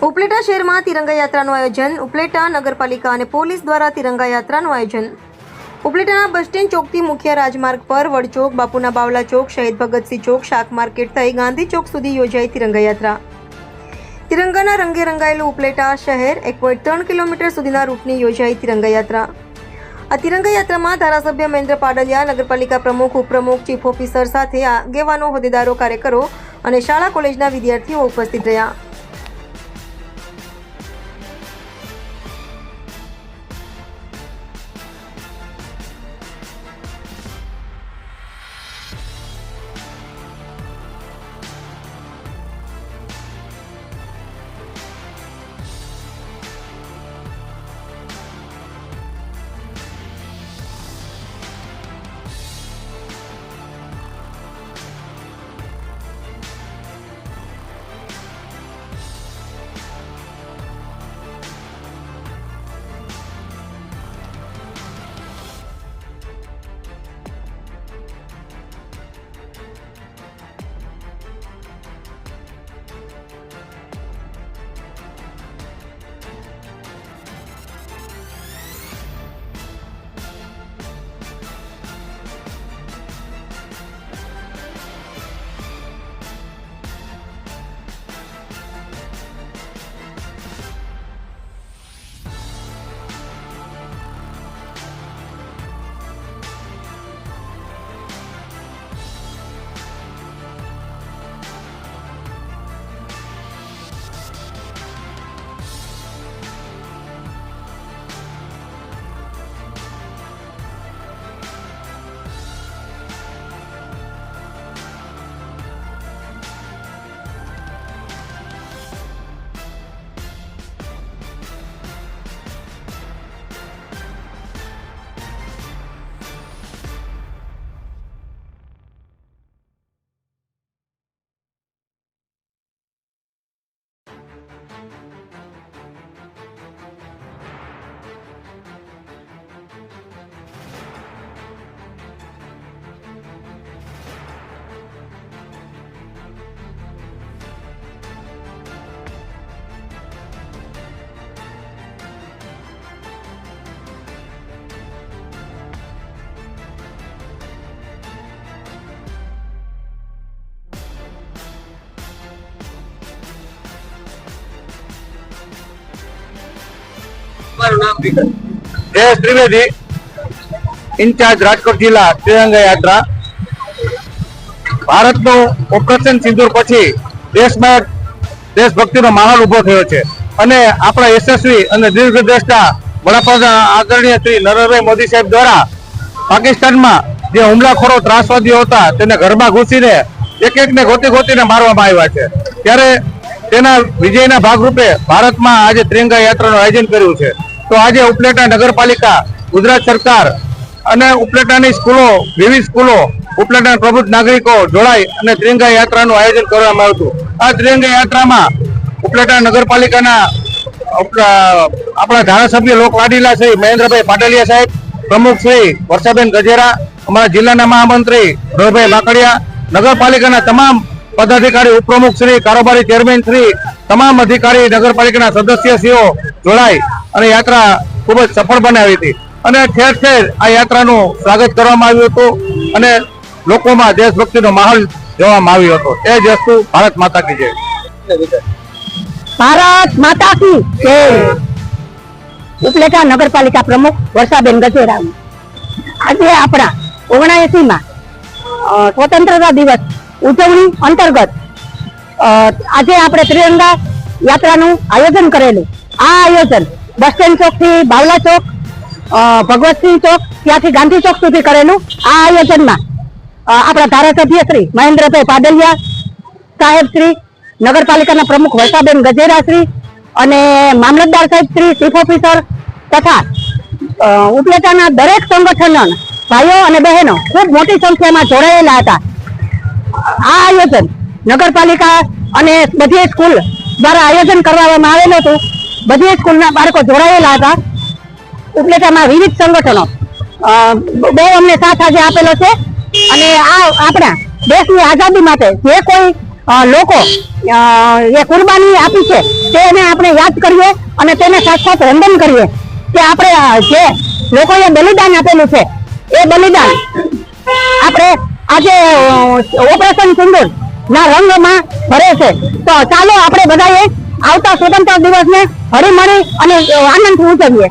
ઉપલેટા શહેરમાં તિરંગા યાત્રાનું આયોજન. ઉપલેટા નગરપાલિકા અને પોલીસ દ્વારા તિરંગા યાત્રાનું આયોજન. ઉપલેટાના બસ સ્ટેન્ડ ચોકથી મુખ્ય રાજમાર્ગ પર વડચોક, બાપુના બાવલા ચોક, શહીદ ભગતસિંહ ચોક, શાક માર્કેટ થઈ ગાંધી ચોક સુધી યોજાઈ તિરંગા યાત્રા. તિરંગાના રંગે રંગાયેલું ઉપલેટા શહેર 1.3 કિલોમીટર સુધીના રૂટની યોજાઈ તિરંગા યાત્રા. આ તિરંગા યાત્રામાં ધારાસભ્ય મહેન્દ્ર પાડલિયા, નગરપાલિકા પ્રમુખ, ઉપપ્રમુખ, ચીફ ઓફિસર સાથે આગેવાનો, હોદ્દેદારો, કાર્યકરો અને શાળા કોલેજના વિદ્યાર્થીઓ ઉપસ્થિત રહ્યા. જયેશ ત્રિવેદી, ઇન્ચાર્જ રાજકોટ જિલ્લા તિરંગા યાત્રા. ભારતનું ઓપરેશન સિંદૂર પછી દેશમાં દેશભક્તિનો માહોલ ઉભો થયો છે અને આપણા યશસ્વી અને દીર્ઘદ્રષ્ટા વડાપ્રધાન આદરણીય શ્રી નરેન્દ્રભાઈ મોદી સાહેબ દ્વારા પાકિસ્તાનમાં જે હુમલાખોરો ત્રાસવાદીઓ હતા તેને ઘરમાં ઘૂસીને એક એકને ગોતીને મારવામાં આવ્યા છે. ત્યારે તેના વિજયના ભાગરૂપે ભારતમાં આજે તિરંગા યાત્રાનું આયોજન કર્યું છે. તો આજે ઉપલેટા નગરપાલિકા, ગુજરાત સરકાર અને ઉપલેટાની સ્કૂલો, વિવિધ સ્કૂલો, ઉપલેટા પ્રબુદ્ધ નાગરિકો જોડાઈ અને તિરંગા યાત્રાનું આયોજન કરવામાં આવ્યું હતું. આ તિરંગા યાત્રામાં ઉપલેટા નગરપાલિકાના આપણા ધારાસભ્ય લોકલાડીલા શ્રી મહેન્દ્રભાઈ પાડલિયા સાહેબ, પ્રમુખ શ્રી વર્ષાબેન ગજેરા, અમારા જિલ્લાના મહામંત્રી રોહિભાઈ માકડિયા, નગરપાલિકાના તમામ પદાધિકારી, ઉપપ્રમુખ શ્રી, કારોબારી ચેરમેન શ્રી, તમામ અધિકારી, નગરપાલિકાના સદસ્યશ્રીઓ જોડાઈ અને યાત્રા ખૂબ જ સફળ બનાવી હતી. અને ઠેર ઠેર આ યાત્રાનું સ્વાગત કરવામાં આવ્યું હતું અને લોકોમાં દેશભક્તિનો માહોલ જોવામાં આવ્યો હતો. એ જ વસ્તુ ભારત માતા કી જય. ભારત માતા કી જય. ઉપલેટા નગરપાલિકા પ્રમુખ વર્ષાબેન ગજેરા. આજે આપણા 79માં સ્વતંત્રતા દિવસ ઉજવણી અંતર્ગત આજે આપણે તિરંગા યાત્રાનું આયોજન કરેલું. આ આયોજન બસ સ્ટેન્ડ ચોક થી બાવલા ચોક, ભગવતસિંહ ચોક, ત્યાંથી ગાંધી ચોક સુધી કરેલું. આ આયોજનમાં આપણા ધારાસભ્ય શ્રી મહેન્દ્રભાઈ પાડલિયા સાહેબ શ્રી, નગરપાલિકાના પ્રમુખ વર્ષાબેન ગજેરા શ્રી અને મામલતદાર સાહેબ શ્રી, ચીફ ઓફિસર તથા ઉપલેટાના દરેક સંગઠનના ભાઈઓ અને બહેનો ખૂબ મોટી સંખ્યામાં જોડાયેલા હતા. આ આયોજન નગરપાલિકા અને બધી સ્કૂલ દ્વારા આયોજન કરવામાં આવેલું હતું. બધી સ્કૂલના બાળકો જોડાયેલા હતા. ઉપલેટામાં વિવિધ સંગઠનો બહુ અમને સાથ આજે આપેલો છે અને આ આપણા દેશની આઝાદી માટે જે કોઈ લોકો એ કુરબાની આપી છે તેને આપણે યાદ કરીએ અને તેને સાથ સાથ વંદન કરીએ કે આપણે જે લોકોએ બલિદાન આપેલું છે એ બલિદાન આપણે આજે ઓપરેશન સિંદૂર ના રંગમાં ભરે છે. તો ચાલો આપણે બધાએ આવતા સ્વતંત્ર દિવસને હળી મળી અને આનંદથી ઉજવીએ.